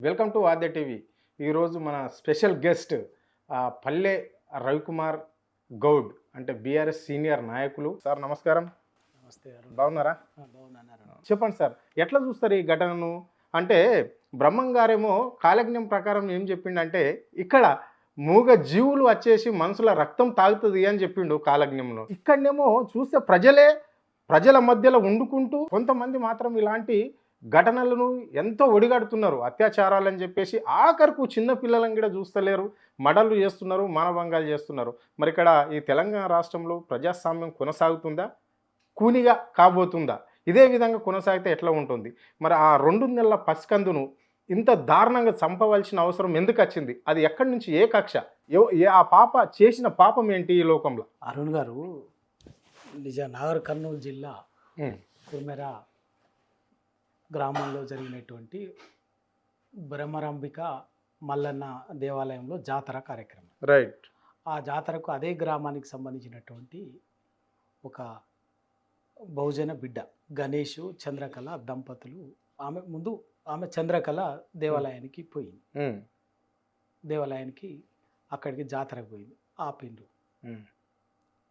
Welcome to Aadya TV. ఈరోజు మన special guest పల్లె రవికుమార్ గౌడ్ అంటే బీఆర్ఎస్ సీనియర్ నాయకులు. సార్ నమస్కారం. నమస్తే గారు. బాగున్నారా? బాగున్నాను. చెప్పండి సార్, ఎట్లా చూస్తారు ఈ ఘటనను? అంటే బ్రహ్మం గారేమో కాలజ్ఞం ప్రకారం ఏం చెప్పిండంటే ఇక్కడ మూగ జీవులు వచ్చేసి మనుషుల రక్తం తాగుతుంది అని చెప్పిండు కాలజ్ఞంలో. ఇక్కడనేమో చూస్తే ప్రజల మధ్యలో వండుకుంటూ కొంతమంది మాత్రం ఇలాంటి ఘటనలను ఎంతో ఒడిగడుతున్నారు. అత్యాచారాలని చెప్పేసి ఆఖరుకు చిన్న పిల్లలను కూడా చూస్తలేరు, మడలు చేస్తున్నారు, మానభంగాలు చేస్తున్నారు. మరి ఇక్కడ ఈ తెలంగాణ రాష్ట్రంలో ప్రజాస్వామ్యం కొనసాగుతుందా, కూనిగా కాబోతుందా? ఇదే విధంగా కొనసాగితే ఎట్లా ఉంటుంది? మరి ఆ 2 నెలల పసికందును ఇంత దారుణంగా చంపవలసిన అవసరం ఎందుకు వచ్చింది? అది ఎక్కడి నుంచి, ఏ కక్ష, ఆ పాప చేసిన పాపం ఏంటి ఈ లోకంలో? అరుణ్ గారు, నాగర్ కర్నూలు జిల్లా కుర్మెర గ్రామంలో జరిగినటువంటి బ్రహ్మరాంబిక మల్లన్న దేవాలయంలో జాతర కార్యక్రమం. రైట్. ఆ జాతరకు అదే గ్రామానికి సంబంధించినటువంటి ఒక బహుజన బిడ్డ గణేష్ చంద్రకళ దంపతులు, ఆమె చంద్రకళ దేవాలయానికి పోయింది. దేవాలయానికి అక్కడికి జాతరకు పోయింది.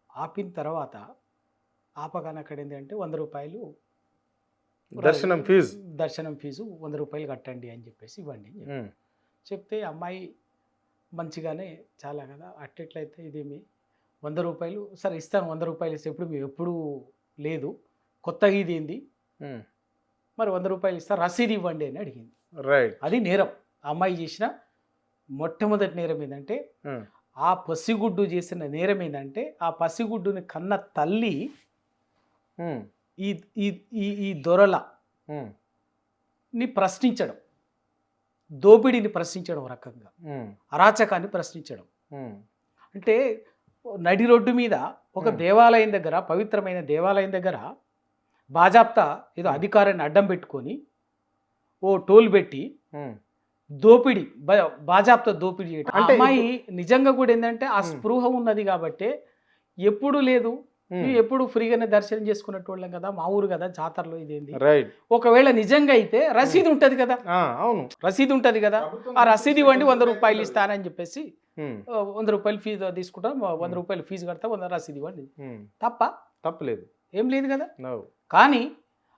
ఆపిన తర్వాత ఆపగానే అక్కడ ఏంటంటే 100 రూపాయలు దర్శనం ఫీజు 100 రూపాయలు కట్టండి అని చెప్పేసి ఇవ్వండి చెప్తే అమ్మాయి మంచిగానే చాలా కదా, అట్టెట్లయితే ఇదేమి 100 రూపాయలు సరే ఇస్తాను, 100 రూపాయలు ఇస్తే ఎప్పుడు లేదు, కొత్తగా ఇది ఏంది, మరి 100 రూపాయలు ఇస్తా, రసీదు ఇవ్వండి అని అడిగింది. రైట్. అది నేరం. అమ్మాయి చేసిన మొట్టమొదటి నేరం ఏంటంటే, ఆ పసిగుడ్డు చేసిన నేరం ఏంటంటే, ఆ పసిగుడ్డుని కన్న తల్లి ఈ దొరలని ప్రశ్నించడం, దోపిడీని ప్రశ్నించడం, రకంగా అరాచకాన్ని ప్రశ్నించడం. అంటే నడి రోడ్డు మీద ఒక దేవాలయం దగ్గర, పవిత్రమైన దేవాలయం దగ్గర బాజాప్తా ఏదో అధికారాన్ని అడ్డం పెట్టుకొని ఓ టోల్ పెట్టి దోపిడీ, బాజాప్తా దోపిడీ చేయటం. అంటే అమ్మాయి నిజంగా కూడా ఏంటంటే ఆ స్పృహ ఉన్నది కాబట్టి ఎప్పుడు లేదు, మేము ఎప్పుడు ఫ్రీగానే దర్శనం చేసుకున్నట్టు వాళ్ళం కదా, మా ఊరు కదా, జాతరలో ఇదేంది. ఒకవేళ నిజంగా అయితే రసీదు ఉంటది కదా, అవును రసీదు ఉంటది కదా, ఆ రసీదు ఇవ్వండి 100 రూపాయలు ఇస్తానని చెప్పేసి 100 రూపాయలు ఫీజు తీసుకుంటాం, 100 రూపాయలు ఫీజు కడతా, 100 రసీదు ఇవ్వండి. తప్పలేదు, ఏం లేదు కదా. కానీ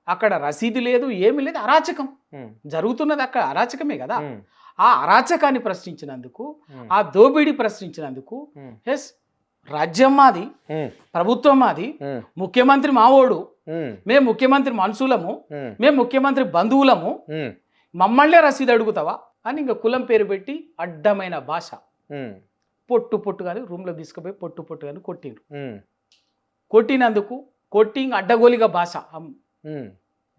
అక్కడ రసీదు లేదు, ఏమి లేదు, అరాచకం జరుగుతున్నది, అక్కడ అరాచకమే కదా. ఆ అరాచకాన్ని ప్రశ్నించినందుకు, ఆ దోపిడీ ప్రశ్నించినందుకు, ఎస్ రాజ్యం మాది, ప్రభుత్వం మాది, ముఖ్యమంత్రి మావోడు, మేము ముఖ్యమంత్రి మనుషులము, మేము ముఖ్యమంత్రి బంధువులము, మమ్మల్నే రసీదు అడుగుతావా అని ఇంకా కులం పేరు పెట్టి అడ్డమైన భాష పొట్టుగాని రూమ్లో తీసుకుపోయి పొట్టుగాని కొట్టిండ్రు. కొట్టినందుకు ఇంక అడ్డగోలిగా భాష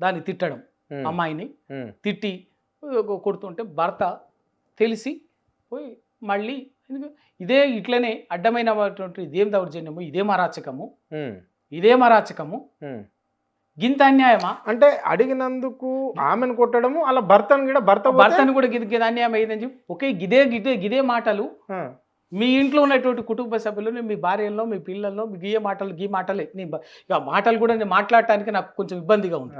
దాన్ని తిట్టడం, అమ్మాయిని తిట్టి కొడుతుంటే భర్త తెలిసి పోయి మళ్ళీ ఇదే ఇట్లనే అడ్డమైనటువంటి ఇదేం దౌర్జన్యము, ఇదేం అరాచకము, గింత అన్యాయమా అంటే అడిగినందుకు ఆమెను కొట్టడము, అలా భర్తను కూడా గిద అన్యాయం అయ్యిందని చెప్పి ఒకే గిదే మాటలు మీ ఇంట్లో ఉన్నటువంటి కుటుంబ సభ్యులు, మీ భార్యల్లో, మీ పిల్లల్లో గీ మాటలే మాటలు కూడా నేను మాట్లాడటానికి నాకు కొంచెం ఇబ్బందిగా ఉంది.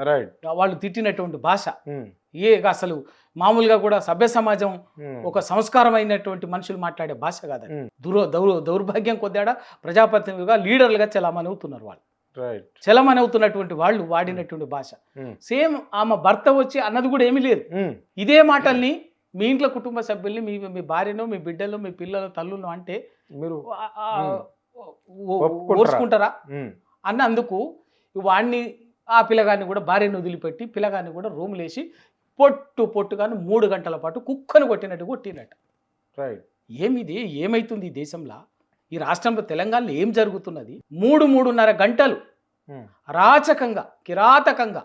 వాళ్ళు తిట్టినటువంటి భాష అసలు మామూలుగా కూడా సభ్య సమాజం, ఒక సంస్కారమైనటువంటి మనుషులు మాట్లాడే భాష కాదు. దౌర్భాగ్యం కొద్దాడా ప్రజాప్రతినిధులుగా, లీడర్లుగా చలామణి అవుతున్నారు వాళ్ళు. చలమని అవుతున్నటువంటి వాళ్ళు వాడినటువంటి భాష సేమ్ ఆమె భర్త వచ్చి అన్నది కూడా ఏమీ లేదు. ఇదే మాటల్ని మీ ఇంట్లో కుటుంబ సభ్యుల్ని, మీ భార్యను, మీ బిడ్డలు, మీ పిల్లలు, తల్లును అంటే మీరు ఓర్చుకుంటారా అన్నందుకు వాడిని, ఆ పిల్లగాన్ని కూడా, భార్యను వదిలిపెట్టి పిల్లగాన్ని కూడా రూమ్లు వేసి పొట్టుగాను 3 గంటల పాటు కుక్కను కొట్టినట్టు. ఏమిది, ఏమైతుంది ఈ దేశంలో, ఈ రాష్ట్రంలో, తెలంగాణలో ఏం జరుగుతున్నది? 3.5 గంటలు రాచకంగా, కిరాతకంగా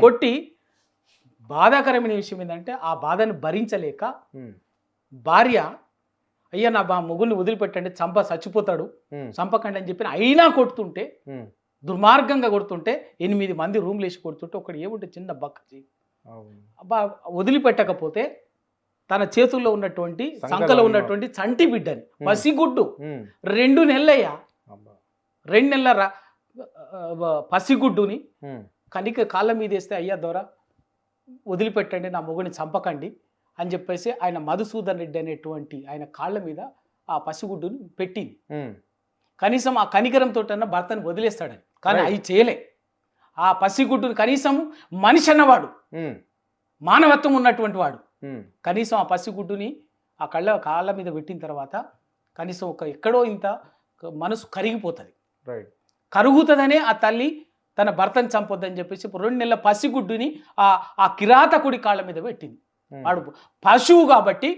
కొట్టి బాధాకరమైన విషయం ఏంటంటే, ఆ బాధను భరించలేక భార్య అయ్యా నా మొగుల్ని వదిలిపెట్టండి, చచ్చిపోతాడు, చంపకండి అని చెప్పి అయినా కొడుతుంటే, దుర్మార్గంగా కొడుతుంటే, 8 మంది రూమ్లు వేసి కొడుతుంటే, ఒకటి ఏముంటే చిన్న బక్కచి వదిలిపెట్టకపోతే తన చేతుల్లో ఉన్నటువంటి, సంకలో ఉన్నటువంటి చంటి బిడ్డని, పసిగుడ్డు 2 నెలలయ్యా, 2 నెలల పసిగుడ్డుని కనిక కాళ్ళ మీద వేస్తే, అయ్యా దొర వదిలిపెట్టండి, నా మొగుడిని చంపకండి అని చెప్పేసి ఆయన మధుసూదన్ రెడ్డి అనేటువంటి ఆయన కాళ్ళ మీద ఆ పసిగుడ్డుని పెట్టింది. కనీసం ఆ కనికరంతో భర్తను వదిలేస్తాడని, కానీ అవి చేయలే. ఆ పసిగుడ్డుని కనీసం మనిషి అన్నవాడు, మానవత్వం ఉన్నటువంటి వాడు కనీసం ఆ పసిగుడ్డుని ఆ కాళ్ళ మీద పెట్టిన తర్వాత కనీసం ఎక్కడో ఇంత మనసు కరిగిపోతుంది. కరుగుతుందనే ఆ తల్లి తన భర్తను చంపొద్దని చెప్పేసి 2 నెలల పసిగుడ్డుని ఆ కిరాతకుడి కాళ్ళ మీద పెట్టింది. వాడు పశువు కాబట్టి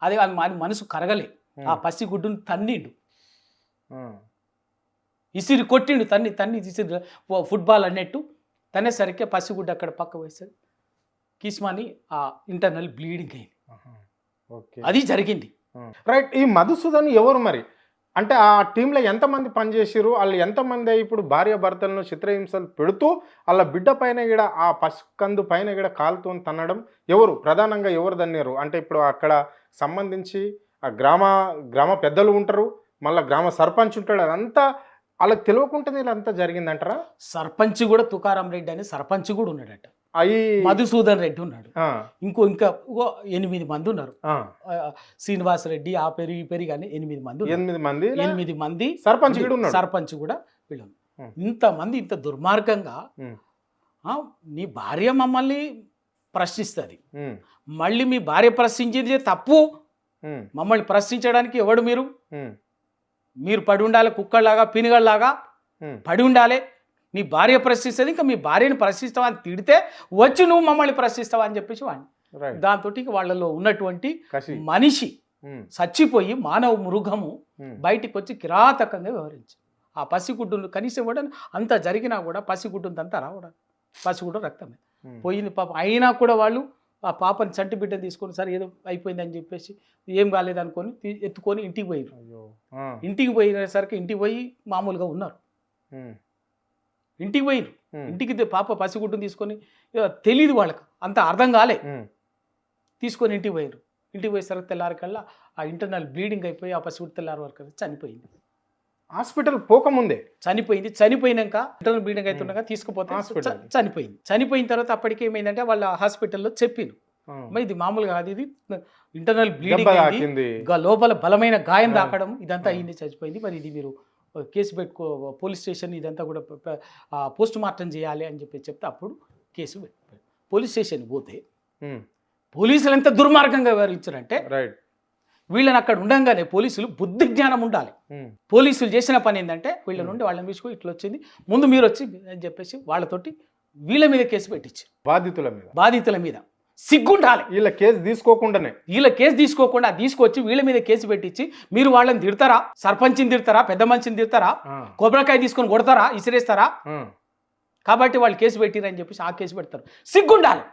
అది మనసు కరగలే. ఆ పసిగుడ్డుని తన్నిండు, ఇసిరి కొట్టిండు, తన్ని ఇసిరి ఫుట్బాల్ అన్నట్టు తనేసరికి పసిగుడ్డు అక్కడ పక్క వేసాడు. కిస్మాని ఆ ఇంటర్నల్ బ్లీడింగ్ అయింది. అది జరిగింది. రైట్. ఈ మధుసూదన్ ఎవరు మరి? అంటే ఆ టీంలో ఎంతమంది పనిచేసారు, వాళ్ళు ఎంతమంది ఇప్పుడు భార్య భర్తలను చిత్రహింసలు పెడుతూ వాళ్ళ బిడ్డ పైన కూడా ఆ పసికందు పైన కూడా కాలుతో తన్నడం ఎవరు ప్రధానంగా ఎవరు తన్నారు? అంటే ఇప్పుడు అక్కడ సంబంధించి ఆ గ్రామ పెద్దలు ఉంటారు, మళ్ళీ గ్రామ సర్పంచ్ ఉంటాడు, అదంతా వాళ్ళకి తెలియకుండానే ఇదంతా జరిగిందంటారా? సర్పంచ్ కూడా తుకారాం రెడ్డి అని సర్పంచ్ కూడా ఉన్నాడట, మధుసూదన్ రెడ్డి ఉన్నాడు, ఇంకా 8 మంది ఉన్నారు. శ్రీనివాస్ రెడ్డి ఆ పేరు ఈ పేరు కానీ 8 మంది సర్పంచ్ కూడా వీళ్ళు. ఇంతమంది ఇంత దుర్మార్గంగా నీ భార్య మమ్మల్ని ప్రశ్నిస్తుంది, మళ్ళీ మీ భార్య ప్రశ్నించింది తప్పు, మమ్మల్ని ప్రశ్నించడానికి ఎవడు మీరు పడి ఉండాలి, కుక్కల్లాగా పినిగల్లాగా పడి ఉండాలి. మీ భార్య ప్రశ్నిస్తుంది, ఇంకా మీ భార్యను ప్రశ్నిస్తావా అని తిడితే వచ్చి నువ్వు మమ్మల్ని ప్రశ్నిస్తావా అని చెప్పేసి వాడిని. దాంతో వాళ్ళలో ఉన్నటువంటి మనిషి చచ్చిపోయి మానవ మృగము బయటికి వచ్చి కిరాతకంగా వ్యవహరించి ఆ పసిగుడ్డును కనీసం కూడా అంత జరిగినా కూడా పసిగుడ్డుంతంతా రావడం, పసిగుడ్డు రక్తమే పోయింది పాపం. అయినా కూడా వాళ్ళు ఆ పాపని చంటి బిడ్డను తీసుకొని సరే ఏదో అయిపోయిందని చెప్పేసి ఏం కాలేదనుకొని ఎత్తుకొని ఇంటికి పోయారు. ఇంటికి పోయినసరికి ఇంటికి పోయి మామూలుగా ఉన్నారు. ఇంటికి పోయిరు, ఇంటికి పాప పసిగుడ్డును తీసుకొని తెలియదు వాళ్ళకి, అంత అర్థం కాలే, తీసుకొని ఇంటికి పోయారు. ఇంటికి పోయేసరికి తెల్లారికల్లా ఆ ఇంటర్నల్ బ్లీడింగ్ అయిపోయి ఆ పసిగుడ్డు తెల్లారి వరకు చనిపోయింది. హాస్పిటల్ పోకముందే చనిపోయింది. చనిపోయినాక ఇంటర్నల్ బ్లీడింగ్ అవుతుండగా తీసుకుపోతే చనిపోయింది. చనిపోయిన తర్వాత అప్పటికి ఏమైందంటే వాళ్ళ హాస్పిటల్లో చెప్పిను, ఇది మామూలుగా కాదు, ఇది ఇంటర్నల్ బ్లీడింగ్ లోపల బలమైన గాయం దాకడం ఇదంతా అయింది, చచ్చిపోయింది. మరి ఇది మీరు కేసు పెట్టుకో, పోలీస్ స్టేషన్ ఇదంతా కూడా పోస్ట్ మార్టం చేయాలి అని చెప్తే అప్పుడు కేసు పెట్టుకోవాలి. పోలీస్ స్టేషన్ పోతే పోలీసులు ఎంత దుర్మార్గంగా వ్యవహరించారంటే వీళ్ళని అక్కడ ఉండగానే పోలీసులు బుద్ధి జ్ఞానం ఉండాలి. పోలీసులు చేసిన పని ఏంటంటే వీళ్ళ నుండి వాళ్ళని తీసుకు ఇట్లా వచ్చింది, ముందు మీరు వచ్చి అని చెప్పేసి వాళ్ళతోటి వీళ్ళ మీద కేసు పెట్టించి బాధితుల మీద సిగ్గుండాలి. వీళ్ళ కేసు తీసుకోకుండా తీసుకొచ్చి వీళ్ళ మీద కేసు పెట్టించి మీరు వాళ్ళని తిడతారా, సర్పంచ్ని తిడతారా, పెద్ద మనిషిని తిడతారా, కొబ్బరికాయ తీసుకొని కొడతారా, ఇసిరేస్తారా, కాబట్టి వాళ్ళు కేసు పెట్టిరని చెప్పేసి ఆ కేసు పెడతారు. సిగ్గుండాలి.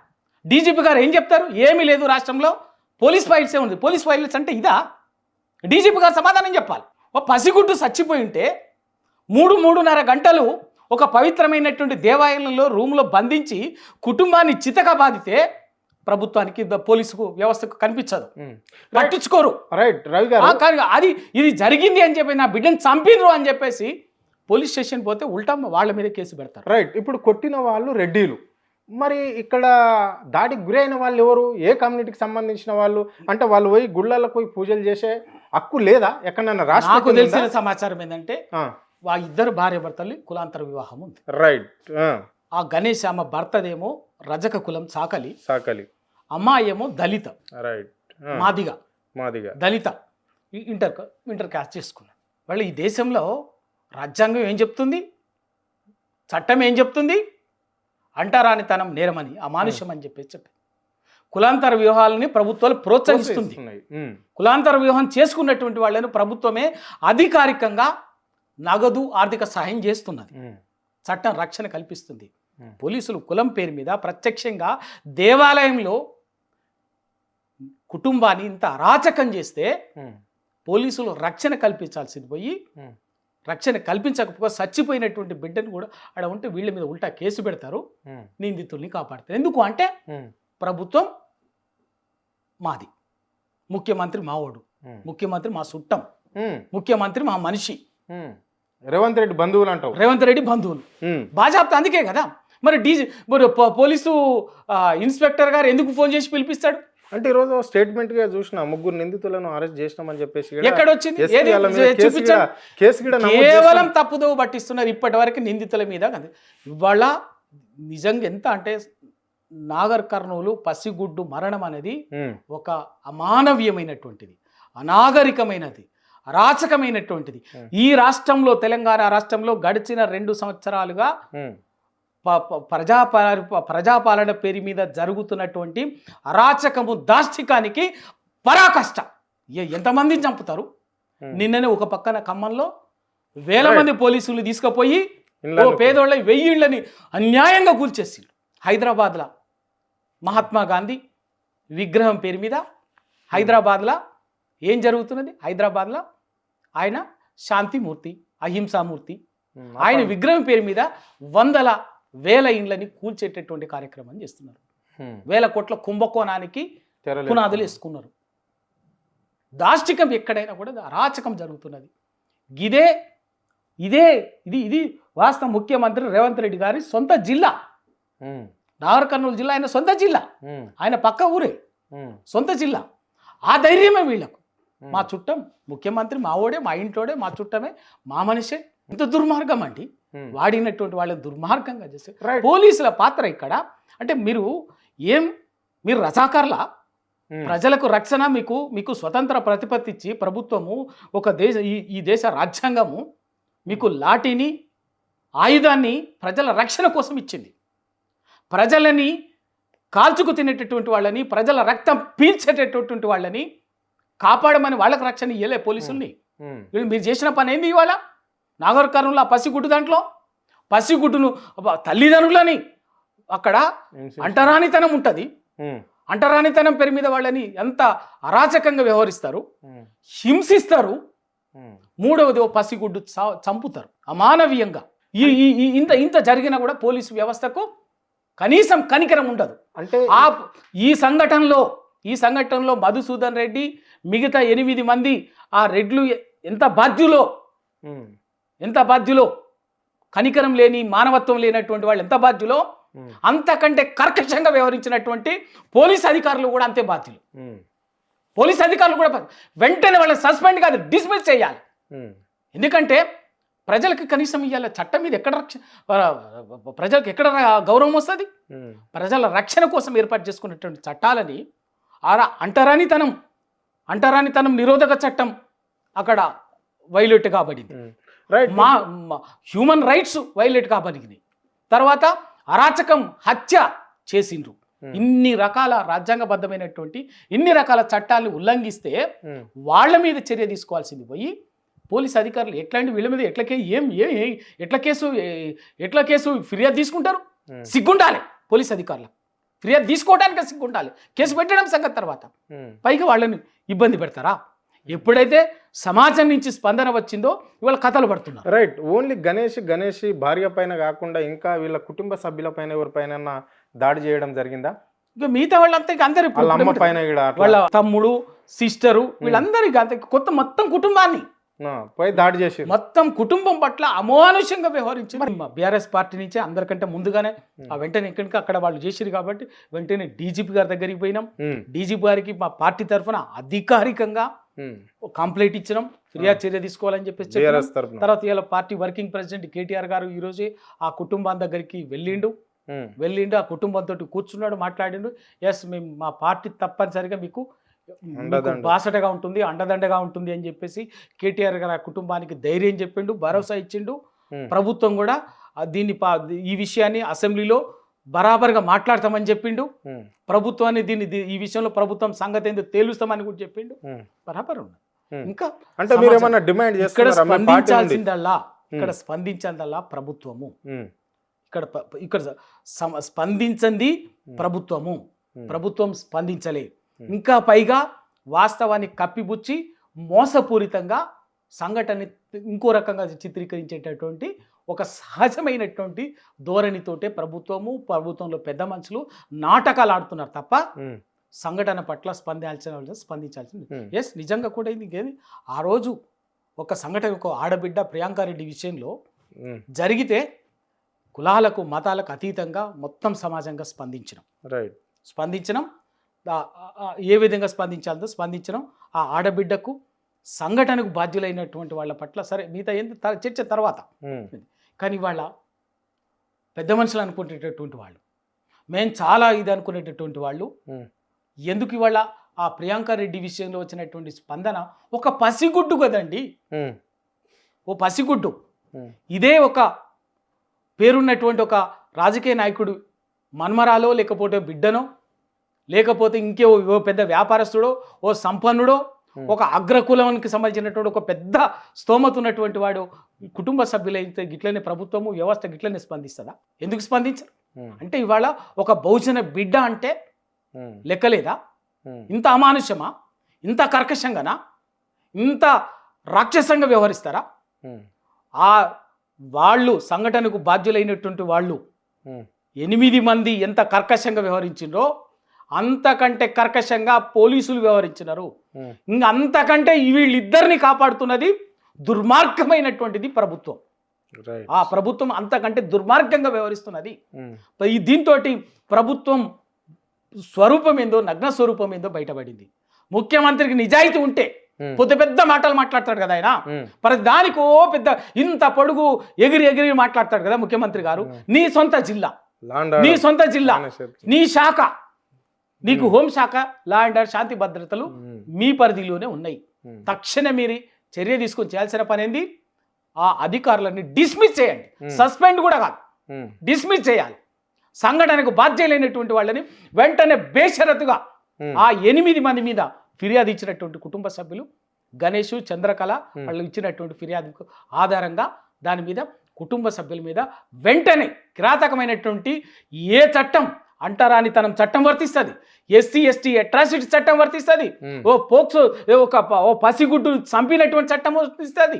డీజీపీ గారు ఏం చెప్తారు? ఏమీ లేదు రాష్ట్రంలో, పోలీస్ ఫైల్సే ఉంది. పోలీస్ ఫైల్స్ అంటే ఇదా? డీజీపీ గారు సమాధానం చెప్పాలి. ఒక పసిగుడ్డు చచ్చిపోయి ఉంటే 3-3.5 గంటలు ఒక పవిత్రమైనటువంటి దేవాలయంలో రూమ్లో బంధించి కుటుంబాన్ని చితక బాధితే ప్రభుత్వానికి పోలీసు వ్యవస్థకు కనిపించదు, పట్టించుకోరు. కానీ అది ఇది జరిగింది అని చెప్పి నా బిడ్డను చంపినరు అని చెప్పేసి పోలీస్ స్టేషన్ పోతే ఉల్టా వాళ్ళ మీద కేసు పెడతారు. రైట్. ఇప్పుడు కొట్టిన వాళ్ళు రెడ్డిలు, మరి ఇక్కడ దాడికి గురైన వాళ్ళు ఎవరు? ఏ కమ్యూనిటీకి సంబంధించిన వాళ్ళు? అంటే వాళ్ళు పోయి గుళ్ళలకు పోయి పూజలు చేసే హక్కు లేదా ఎక్కడన్నా? నాకు తెలిసిన సమాచారం ఏంటంటే ఆ ఇద్దరు భార్య భర్తలు కులాంతర వివాహం ఉంది. రైట్. ఆ గణేష్ అమ్మ భర్తదేమో రజక కులం సాకలి, అమ్మాయి ఏమో దళిత, రైట్, మాదిగా దళిత, ఇంటర్ కాస్ట్ చేసుకున్నాడు. వాళ్ళు ఈ దేశంలో రాజ్యాంగం ఏం చెప్తుంది, చట్టం ఏం చెప్తుంది? అంటరానితనం నేరమని, అమానుషం అని చెప్పి కులాంతర వివాహాలని ప్రభుత్వాలు ప్రోత్సహిస్తుంది. కులాంతర వివాహం చేసుకున్నటువంటి వాళ్ళని ప్రభుత్వమే అధికారికంగా నగదు ఆర్థిక సహాయం చేస్తున్నది, చట్టం రక్షణ కల్పిస్తుంది. పోలీసులు కులం పేరు మీద ప్రత్యక్షంగా దేవాలయంలో కుటుంబాన్ని ఇంత అరాచకం చేస్తే పోలీసులు రక్షణ కల్పించాల్సింది పోయి రక్షణ కల్పించకపోతే చచ్చిపోయినటువంటి బిడ్డను కూడా ఆడ ఉంటే వీళ్ళ మీద ఉల్టా కేసు పెడతారు, నిందితుల్ని కాపాడతారు. ఎందుకు అంటే ప్రభుత్వం మాది, ముఖ్యమంత్రి మావోడు, ముఖ్యమంత్రి మా చుట్టం, ముఖ్యమంత్రి మా మనిషి, రేవంత్ రెడ్డి బంధువులు అంటావు. రేవంత్ రెడ్డి బంధువులు బాజాప్తా. అందుకే కదా మరి పోలీసు ఇన్స్పెక్టర్ గారు ఎందుకు ఫోన్ చేసి పిలిపిస్తాడు? అంటే ఈరోజు స్టేట్మెంట్ గా చూసిన 3 నిందితులను అరెస్ట్ చేసినామని చెప్పేసి కూడా ఎక్కడ వచ్చింది? SP ఏది? వాళ్ళ మీద చూపించండి. కేసు కూడా నమోదు కేవలం తప్పుదోవ పట్టిస్తున్నారు ఇప్పటి వరకు నిందితుల మీద. ఇవాళ నిజంగా ఎంత అంటే నాగర్ కర్నూలు పసిగుడ్డు మరణం అనేది ఒక అమానవీయమైనటువంటిది, అనాగరికమైనది, అరాచకమైనటువంటిది. ఈ రాష్ట్రంలో, తెలంగాణ రాష్ట్రంలో గడిచిన 2 సంవత్సరాలుగా ప్రజాపాలన పేరు మీద జరుగుతున్నటువంటి అరాచకము, దాష్టికానికి పరాకష్ట. ఎంతమందిని చంపుతారు? నిన్ననే ఒక పక్కన ఖమ్మంలో వేల మంది పోలీసులు తీసుకుపోయి పేదోళ్ళ 1000 ఇళ్ళని అన్యాయంగా కూల్చేసిండ్రు. హైదరాబాద్లో మహాత్మా గాంధీ విగ్రహం పేరు మీద హైదరాబాద్లో ఏం జరుగుతున్నది? హైదరాబాద్లో ఆయన శాంతిమూర్తి, అహింసామూర్తి, ఆయన విగ్రహం పేరు మీద వందల వేల ఇండ్లని కూల్చేటటువంటి కార్యక్రమం చేస్తున్నారు. 1000 కోట్ల కుంభకోణానికి పునాదులు వేసుకున్నారు. దాష్టికం ఎక్కడైనా కూడా అరాచకం జరుగుతున్నది. ఇది వాస్తవ ముఖ్యమంత్రి రేవంత్ రెడ్డి గారి సొంత జిల్లా, నాగర్ కర్నూలు జిల్లా ఆయన సొంత జిల్లా, ఆయన పక్క ఊరే సొంత జిల్లా. ఆ ధైర్యమే వీళ్ళకు. మా చుట్టం ముఖ్యమంత్రి, మా ఓడే, మా ఇంట్లోడే, మా చుట్టమే, మా మనిషే. ఇంత దుర్మార్గం అండి. వాడినటువంటి వాళ్ళని దుర్మార్గంగా చేస్తే పోలీసుల పాత్ర ఇక్కడ అంటే మీరు రజాకార్లా? ప్రజలకు రక్షణ, మీకు స్వతంత్ర ప్రతిపత్తి ఇచ్చి ప్రభుత్వము, ఈ దేశ రాజ్యాంగము మీకు లాఠీని, ఆయుధాన్ని ప్రజల రక్షణ కోసం ఇచ్చింది. ప్రజలని కాల్చుకు తినేటటువంటి వాళ్ళని, ప్రజల రక్తం పీల్చేటటువంటి వాళ్ళని కాపాడమని వాళ్ళకి రక్షణ ఇయ్యలే పోలీసుల్ని. మీరు చేసిన పని ఏంది? ఇవాళ నాగర్ కర్నూలు ఆ పసిగుడ్డు దాంట్లో పసిగుడ్డును తల్లిదండ్రులని అక్కడ అంటరానితనం ఉంటుంది. అంటరానితనం పేరు మీద వాళ్ళని ఎంత అరాచకంగా వ్యవహరిస్తారు, హింసిస్తారు. మూడవది పసిగుడ్డు చంపుతారు అమానవీయంగా. ఇంత జరిగినా కూడా పోలీసు వ్యవస్థకు కనీసం కనికరం ఉండదు. అంటే ఈ సంఘటనలో మధుసూదన్ రెడ్డి, మిగతా 8 మంది ఆ రెడ్లు ఎంత బాధ్యులో, కనికరం లేని, మానవత్వం లేనటువంటి వాళ్ళు ఎంత బాధ్యులో, అంతకంటే కర్కశంగా వ్యవహరించినటువంటి పోలీస్ అధికారులు కూడా అంతే బాధ్యులు. పోలీస్ అధికారులు కూడా వెంటనే వాళ్ళని సస్పెండ్ కాదు, డిస్మిస్ చేయాలి. ఎందుకంటే ప్రజలకు కనీసం ఇవ్వాలి. చట్టం మీద ప్రజలకు ఎక్కడ గౌరవం వస్తుంది? ప్రజల రక్షణ కోసం ఏర్పాటు చేసుకున్నటువంటి చట్టాలని అంటరానితనం నిరోధక చట్టం అక్కడ వైలేట్ కాబడింది. హ్యూమన్ రైట్స్ వైలేట్ కాబడింది. తర్వాత అరాచకం, హత్య చేసిండ్రు. ఇన్ని రకాల రాజ్యాంగబద్ధమైనటువంటి ఇన్ని రకాల చట్టాలను ఉల్లంఘిస్తే వాళ్ళ మీద చర్య తీసుకోవాల్సింది పోయి పోలీస్ అధికారులు ఎట్లాంటి వీళ్ళ మీద ఎట్లా కేసు ఫిర్యాదు తీసుకుంటారు? సిగ్గుండాలి పోలీస్ అధికారులు. ఫిర్యాదు తీసుకోవడానికి సిగ్గుండాలి. కేసు పెట్టడం సంగతి తర్వాత, పైగా వాళ్ళని ఇబ్బంది పెడతారా? ఎప్పుడైతే సమాజం నుంచి స్పందన వచ్చిందో ఇవాళ కథలు పడుతున్నారు. రైట్. ఓన్లీ గణేష్ భార్య పైన కాకుండా ఇంకా వీళ్ళ కుటుంబ సభ్యుల పైన ఎవరిపైన దాడి చేయడం జరిగిందా? ఇంకా మిగతా వాళ్ళంతా అందరు వాళ్ళ అమ్మ పైన, వాళ్ళ తమ్ముడు, సిస్టరు, వీళ్ళందరికీ అంత కొత్త మొత్తం కుటుంబాన్ని పోయి దాడి చేసి మొత్తం కుటుంబం పట్ల అమానుషంగా వ్యవహరించి బీఆర్ఎస్ పార్టీ నుంచే అందరికంటే ముందుగానే వెంటనే ఇక్కడికి అక్కడ వాళ్ళు చేసిరు కాబట్టి వెంటనే డీజీపీ గారి దగ్గరికి పోయినాం. డీజీపీ గారికి మా పార్టీ తరఫున అధికారికంగా కంప్లైంట్ ఇచ్చినాం, ఫిర్యాదు చర్య తీసుకోవాలని చెప్పేసి. తర్వాత ఇవాళ పార్టీ వర్కింగ్ ప్రెసిడెంట్ కేటీఆర్ గారు ఈ రోజే ఆ కుటుంబం దగ్గరికి వెళ్ళిండు. ఆ కుటుంబంతో కూర్చున్నాడు, మాట్లాడిండు. ఎస్, మేము మా పార్టీ తప్పనిసరిగా మీకు బాసటగా ఉంటుంది, అండదండగా ఉంటుంది అని చెప్పేసి కేటీఆర్ గారు ఆ కుటుంబానికి ధైర్యం చెప్పిండు, భరోసా ఇచ్చిండు. ప్రభుత్వం కూడా ఈ విషయాన్ని అసెంబ్లీలో బరాబర్గా మాట్లాడతామని చెప్పిండు. ప్రభుత్వాన్ని ఈ విషయంలో ప్రభుత్వం సంగతి ఏందో తేలుస్తామని కూడా చెప్పిండు. బరాబర్ ఉన్నది. ఇంకా అంటే మీరు ఏమన్నా డిమాండ్ చేస్తున్నారా? ఇక్కడ స్పందించిందల్లా ప్రభుత్వము, ఇక్కడ స్పందించింది ప్రభుత్వం స్పందించలే. ఇంకా పైగా వాస్తవాన్ని కప్పిపుచ్చి మోసపూరితంగా సంఘటన ఇంకో రకంగా చిత్రీకరించేటటువంటి ఒక సహజమైనటువంటి ధోరణితోటే ప్రభుత్వంలో పెద్ద మనుషులు నాటకాలు ఆడుతున్నారు తప్ప సంఘటన పట్ల స్పందించాల్సింది. ఎస్, నిజంగా కూడా ఇంకేది ఆ రోజు ఒక సంఘటన, ఒక ఆడబిడ్డ ప్రియాంకారెడ్డి విషయంలో జరిగితే కులాలకు మతాలకు అతీతంగా మొత్తం సమాజంగా స్పందించడం రైట్. స్పందించడం ఏ విధంగా స్పందించాలో స్పందించడం, ఆ ఆడబిడ్డకు సంఘటనకు బాధ్యులైనటువంటి వాళ్ళ పట్ల సరే మిగతా ఏంది చర్చ తర్వాత. కానీ వాళ్ళ పెద్ద మనుషులు అనుకునేటటువంటి వాళ్ళు, మేము చాలా ఇది అనుకునేటటువంటి వాళ్ళు ఎందుకు ఇవాళ ఆ ప్రియాంక రెడ్డి విషయంలో వచ్చినటువంటి స్పందన ఒక పసిగుడ్డు కదండి, ఓ పసిగుడ్డు. ఇదే ఒక పేరున్నటువంటి ఒక రాజకీయ నాయకుడు మన్మరాలో లేకపోతే బిడ్డనో లేకపోతే ఇంకే ఓ పెద్ద వ్యాపారస్తుడో ఓ సంపన్నుడో ఒక అగ్రకులానికి సంబంధించినటువంటి ఒక పెద్ద స్తోమత ఉన్నటువంటి వాడు కుటుంబ సభ్యులైతే గిట్లనే ప్రభుత్వము వ్యవస్థ గిట్లనే స్పందిస్తుందా? ఎందుకు స్పందించరు? అంటే ఇవాళ ఒక బహుజన బిడ్డ అంటే లెక్కలేదా? ఇంత అమానుష్యమా? ఇంత కర్కశంగానా? ఇంత రాక్షసంగా వ్యవహరిస్తారా? ఆ వాళ్ళు సంఘటనకు బాధ్యులైనటువంటి వాళ్ళు 8 మంది ఎంత కర్కశంగా వ్యవహరించిండ్రో అంతకంటే కర్కశంగా పోలీసులు వ్యవహరించినారు. ఇంకా అంతకంటే వీళ్ళిద్దరిని కాపాడుతున్నది దుర్మార్గమైనటువంటిది ప్రభుత్వం. ఆ ప్రభుత్వం అంతకంటే దుర్మార్గంగా వ్యవహరిస్తున్నది. దీంతో ప్రభుత్వం స్వరూపం ఏందో, నగ్న స్వరూపం ఏందో బయటపడింది. ముఖ్యమంత్రికి నిజాయితీ ఉంటే పెద్ద పెద్ద మాటలు మాట్లాడతాడు కదా ఆయన, ప్రతి దానికో పెద్ద ఇంత పొడుగు ఎగిరి ఎగిరి మాట్లాడతాడు కదా ముఖ్యమంత్రి గారు. నీ సొంత జిల్లా, నీ సొంత జిల్లా, నీ శాఖ, నీకు హోంశాఖ, లా అండ్ ఆర్డర్, శాంతి భద్రతలు మీ పరిధిలోనే ఉన్నాయి. తక్షణమే మీరు చర్య తీసుకొని చేయాల్సిన పని ఏంది? ఆ అధికారులని డిస్మిస్ చేయండి. సస్పెండ్ కూడా కాదు, డిస్మిస్ చేయాలి. సంఘటనకు బాధ్యులైనటువంటి వాళ్ళని వెంటనే బేషరతుగా ఆ 8 మంది మీద ఫిర్యాదు ఇచ్చినటువంటి కుటుంబ సభ్యులు గణేష్, చంద్రకళ వాళ్ళు ఇచ్చినటువంటి ఫిర్యాదు ఆధారంగా దాని మీద కుటుంబ సభ్యుల మీద వెంటనే కిరాతకమైనటువంటి ఏ చట్టం, అంటరానితనం చట్టం వర్తిస్తుంది, ఎస్సీ ఎస్టీ అట్రాసిటీ చట్టం వర్తిస్తుంది, ఓ పోక్సో ఓ పసిగుడ్డు చంపినటువంటి చట్టం వర్తిస్తుంది,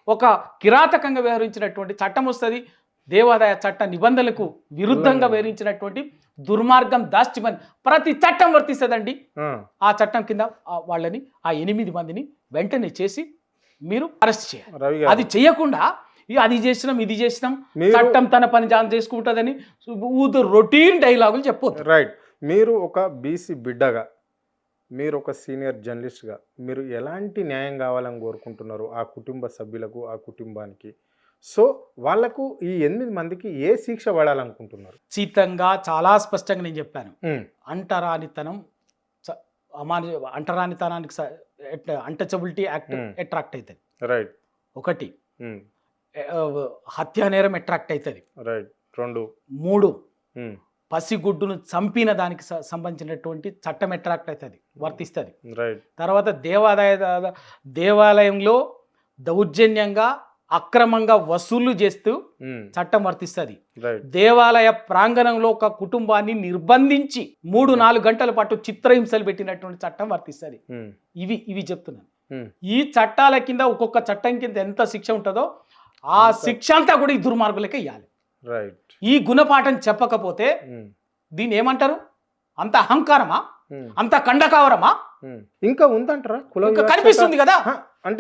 ఒక కిరాతకంగా వ్యవహరించినటువంటి చట్టం వస్తుంది, దేవాదాయ చట్ట నిబంధనలకు విరుద్ధంగా వ్యవహరించినటువంటి దుర్మార్గం, దాష్టిమని ప్రతి చట్టం వర్తిస్తుందండి. ఆ చట్టం కింద వాళ్ళని ఆ 8 మందిని వెంటనే చేసి మీరు అరెస్ట్ చేయాలి. అది చేయకుండా అది చేసినాం ఇది చేసినాం, చట్టం తన పని చేసుకుంటుందని రొటీన్ డైలాగులు చెప్పొద్దు. రైట్. మీరు ఒక బీసీ బిడ్డగా, మీరు ఒక సీనియర్ జర్నలిస్ట్గా మీరు ఎలాంటి న్యాయం కావాలని కోరుకుంటున్నారు ఆ కుటుంబ సభ్యులకు, ఆ కుటుంబానికి? సో వాళ్ళకు ఈ 8 మందికి ఏ శిక్ష పడాలనుకుంటున్నారు? ఖచ్చితంగా చాలా స్పష్టంగా నేను చెప్పాను. అంటరానితనం, అంటరానితనానికి అన్టచబిలిటీ యాక్ట్ అట్రాక్ట్ అవుతుంది. రైట్. ఒకటి హత్యా నేరం అట్రాక్ట్ అవుతుంది. రైట్. 2. 3 పసిగుడ్డును చంపిన దానికి సంబంధించినటువంటి చట్టం అట్రాక్ట్ అవుతుంది, వర్తిస్తుంది. రైట్. తర్వాత దేవాలయంలో దౌర్జన్యంగా అక్రమంగా వసూళ్లు చేస్తూ చట్టం వర్తిస్తుంది. దేవాలయ ప్రాంగణంలో ఒక కుటుంబాన్ని నిర్బంధించి 3-4 గంటల పాటు చిత్రహింసలు పెట్టినటువంటి చట్టం వర్తిస్తుంది. ఇవి చెప్తున్నాను. ఈ చట్టాల కింద ఒక్కొక్క చట్టం కింద ఎంత శిక్ష ఉంటుందో ఆ శిక్ష అంతా కూడా ఈ దుర్మార్గులకే ఇవ్వాలి. ఈ గుణపాఠం చెప్పకపోతే దీన్ని ఏమంటారు? అంత అహంకారమా, అంత కండకావరమా? ఇంకా ఉందంటారా? కనిపిస్తుంది కదా,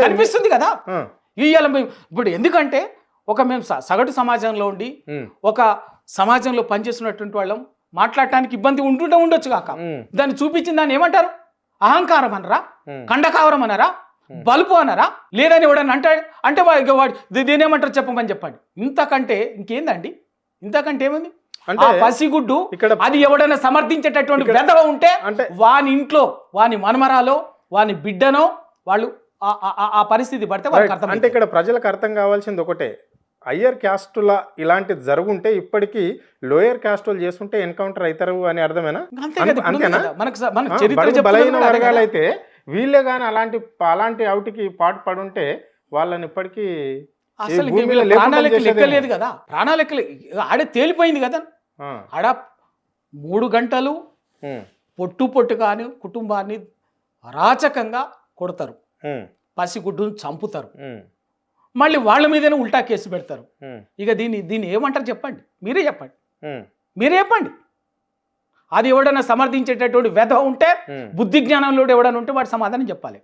కనిపిస్తుంది కదా. ఇవాళ ఇప్పుడు ఎందుకంటే మేము సగటు సమాజంలో ఉండి ఒక సమాజంలో పనిచేస్తున్నటువంటి వాళ్ళం మాట్లాడటానికి ఇబ్బంది ఉండొచ్చు కాక దాన్ని చూపించిన దాన్ని ఏమంటారు? అహంకారం అనరా, కండకావరం అనరా, బలుపు అనరా? లేదని ఎవడని అంటే దీని ఏమంటారు చెప్పమని చెప్పండి. ఇంతకంటే ఇంకేందండి? ఇంతకంటే ఏముంది? అంటే పసిగుడ్డు అది ఎవడైనా సమర్థించేటటువంటి వెధవ ఉంటే వాని ఇంట్లో వాని మనమరాలో వాని బిడ్డనో వాళ్ళు ఆ పరిస్థితి పడితే వాళ్ళకి అర్థం. అంటే ఇక్కడ ప్రజలకు అర్థం కావాల్సింది ఒకటే, హయ్యర్ క్యాస్టుల ఇలాంటిది జరుగుంటే ఇప్పటికీ లోయర్ క్యాస్టులు చేస్తుంటే ఎన్కౌంటర్ అవుతారు అని అర్థమేనా? బలహీన వర్గాలైతే వీళ్ళే కానీ అలాంటి అవుటికి పాటు పడుంటే వాళ్ళని ఇప్పటికీ అసలు ప్రాణాలకి లెక్కలేదు కదా, ప్రాణాలెక్క ఆడే తేలిపోయింది కదా. ఆడ 3 గంటలు పొట్టు కానీ కుటుంబాన్ని అరాచకంగా కొడతారు, పసిగుడ్డును చంపుతారు, మళ్ళీ వాళ్ళ మీదనే ఉల్టా కేసు పెడతారు. ఇక దీన్ని ఏమంటారు చెప్పండి, మీరే చెప్పండి. అది ఎవడన్నా సమర్థించేటటువంటి వెధవ ఉంటే, బుద్ధి జ్ఞానంలో ఎవడన్నా ఉంటే వాడు సమాధానం చెప్పాలి.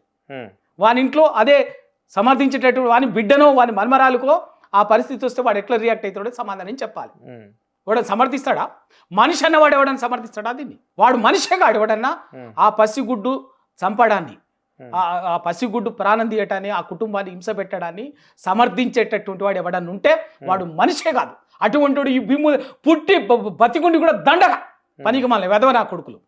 వాని ఇంట్లో అదే సమర్థించేటటువంటి వాని బిడ్డనో వాని మన్మరాలకో ఆ పరిస్థితి వస్తే వాడు ఎట్లా రియాక్ట్ అవుతాడో సమాధానం చెప్పాలి. వాడు సమర్థిస్తాడా? మనిషి అన్నవాడు ఎవడన్నా సమర్థిస్తాడా దీన్ని? వాడు మనిషిగా ఎవడన్నా ఆ పసిగుడ్డు చంపడాన్ని, ఆ పసిగుడ్డు ప్రాణం తీయటాన్ని, ఆ కుటుంబాన్ని హింస పెట్టడాన్ని సమర్థించేటటువంటి వాడు ఎవడన్నా ఉంటే వాడు మనిషే కాదు. అటువంటి వాడు ఈ భీము పుట్టి బతికుండి కూడా దండగా పనికి మళ్ళీ వెధవ నా కొడుకులు.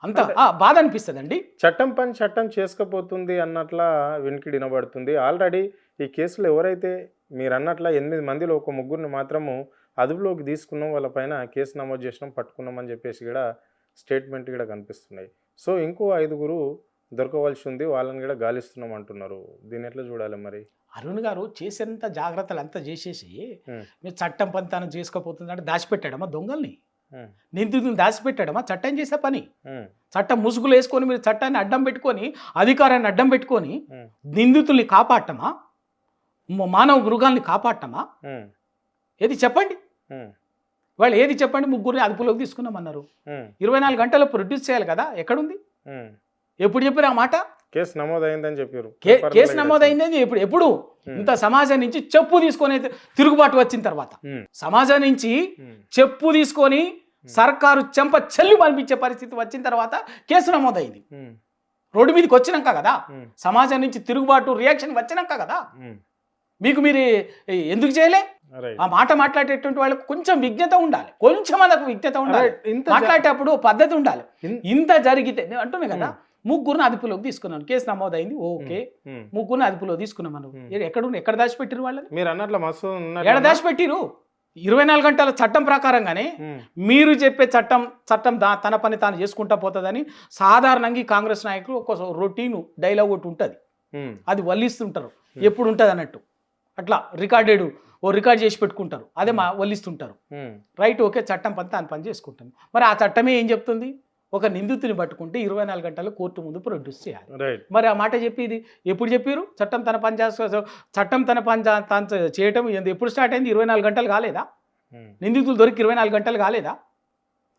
అంత బాధ అనిపిస్తుందండి. చట్టం పని చట్టం చేసుకపోతుంది అన్నట్లా వినికిడి వినబడుతుంది. ఆల్రెడీ ఈ కేసులో ఎవరైతే మీరు అన్నట్ల 8 మందిలో ఒక 3 మాత్రము అదుపులోకి తీసుకున్నాం, వాళ్ళ పైన కేసు నమోదు చేసినాం, పట్టుకున్నామని చెప్పేసి కూడా స్టేట్మెంట్ కూడా కనిపిస్తున్నాయి. సో ఇంకో 5 దొరకవలసి ఉంది, వాళ్ళని కూడా గాలిస్తున్నాం అంటున్నారు. దీన్ని ఎట్లా చూడాలి మరి? అరుణ్ గారు చేసేంత జాగ్రత్తలు అంతా చేసేసి మీరు చట్టం పని తను చేసుకోపోతుందంటే దాచిపెట్టాడమ్మా దొంగల్ని, నిందితులను దాచిపెట్టాడమ్మా. చట్టం చేసే పని, చట్టం ముసుగులు వేసుకొని మీరు చట్టాన్ని అడ్డం పెట్టుకొని, అధికారాన్ని అడ్డం పెట్టుకొని నిందితుల్ని కాపాడటమా, మానవ మృగాల్ని కాపాడటమా? ఏది చెప్పండి, వాళ్ళు ఏది చెప్పండి? 3 అదుపులోకి తీసుకున్నామన్నారు. 24 గంటల్లో ప్రొడ్యూస్ చేయాలి కదా, ఎక్కడుంది? ఎప్పుడు చెప్పారు ఆ మాట? కేసు నమోదైందని చెప్పారు. కేసు నమోదైందని ఎప్పుడు? ఇంత సమాజం నుంచి చెప్పు తీసుకొని తిరుగుబాటు వచ్చిన తర్వాత, సమాజం నుంచి చెప్పు తీసుకొని సర్కారు చెంప చెల్లి అనిపించే పరిస్థితి వచ్చిన తర్వాత కేసు నమోదైంది. రోడ్డు మీదకి వచ్చినాక కదా, సమాజం నుంచి తిరుగుబాటు రియాక్షన్ వచ్చినాక కదా. మీరు ఎందుకు చేయలే? ఆ మాట మాట్లాడేటువంటి వాళ్ళకు కొంచెం విజ్ఞత ఉండాలి, కొంచెం మనకు విజ్ఞత ఉండాలి, మాట్లాడేటప్పుడు పద్ధతి ఉండాలి. ఇంత జరిగితే అంటున్నా కదా, 3 అదుపులోకి తీసుకున్నాను, కేసు నమోదైంది, ఓకే. 3 అదుపులో తీసుకున్నాం. ఎక్కడ దాచిపెట్టిరు వాళ్ళని? మీరు అన్నట్లు మస్తు ఎక్కడ దాచిపెట్టిరు? 24 గంటల చట్టం ప్రకారంగానే మీరు చెప్పే చట్టం తన పని తాను చేసుకుంటా పోతుందని సాధారణంగా ఈ కాంగ్రెస్ నాయకులు ఒక రొటీన్ డైలాగ్ ఒకటి ఉంటుంది, అది వల్లిస్తుంటారు. ఎప్పుడు ఉంటుంది అన్నట్టు అట్లా రికార్డ్ చేసి పెట్టుకుంటారు, అదే వల్లిస్తుంటారు. రైట్, ఓకే, చట్టం పని తాను పని చేసుకుంటాను. మరి ఆ చట్టమే ఏం చెప్తుంది? ఒక నిందితుని పట్టుకుంటే 24 గంటలు కోర్టు ముందు ప్రొడ్యూస్ చేయాలి. మరి ఆ మాట చెప్పేది ఎప్పుడు చెప్పారు? చట్టం తన పని తాను చేయటం ఎప్పుడు స్టార్ట్ అయింది? 24 గంటలు కాలేదా? నిందితులు దొరికి 24 గంటలు కాలేదా?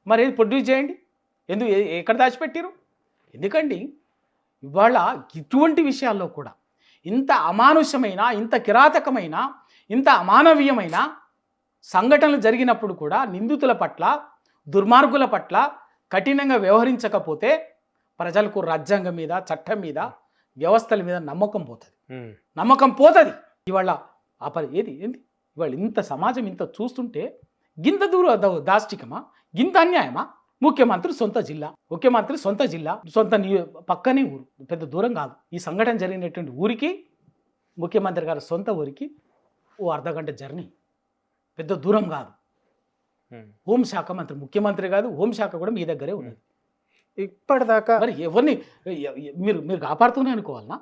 మరి ప్రొడ్యూస్ చేయండి. ఎక్కడ దాచిపెట్టారు? ఎందుకండి ఇవాళ ఇటువంటి విషయాల్లో కూడా ఇంత అమానుషమైన, ఇంత కిరాతకమైన, ఇంత అమానవీయమైన సంఘటనలు జరిగినప్పుడు కూడా నిందితుల పట్ల, దుర్మార్గుల పట్ల కఠినంగా వ్యవహరించకపోతే ప్రజలకు రాజ్యాంగం మీద, చట్టం మీద, వ్యవస్థల మీద నమ్మకం పోతుంది. ఇవాళ ఏంది ఇవాళ ఇంత సమాజం ఇంత చూస్తుంటే గింత దాష్టికమా, గింత అన్యాయమా? ముఖ్యమంత్రి సొంత జిల్లా, పక్కనే ఊరు, పెద్ద దూరం కాదు. ఈ సంఘటన జరిగినటువంటి ఊరికి, ముఖ్యమంత్రి గారి సొంత ఊరికి ఓ అర్ధగంట జర్నీ, పెద్ద దూరం కాదు. హోంశాఖ మంత్రి, ముఖ్యమంత్రి కాదు, హోంశాఖ కూడా మీ దగ్గరే ఉన్నది. ఇప్పటిదాకా మరి ఎవరిని మీరు కాపాడుతూనే అనుకోవాలనా?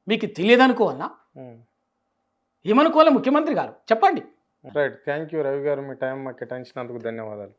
మీకు తెలియదు అనుకోవాలనా? ఏమనుకోవాలి ముఖ్యమంత్రి గారు? చెప్పండి. రైట్, థ్యాంక్ యూ రవి గారు, మీ టైం మాకు కేటాయించినందుకు ధన్యవాదాలు.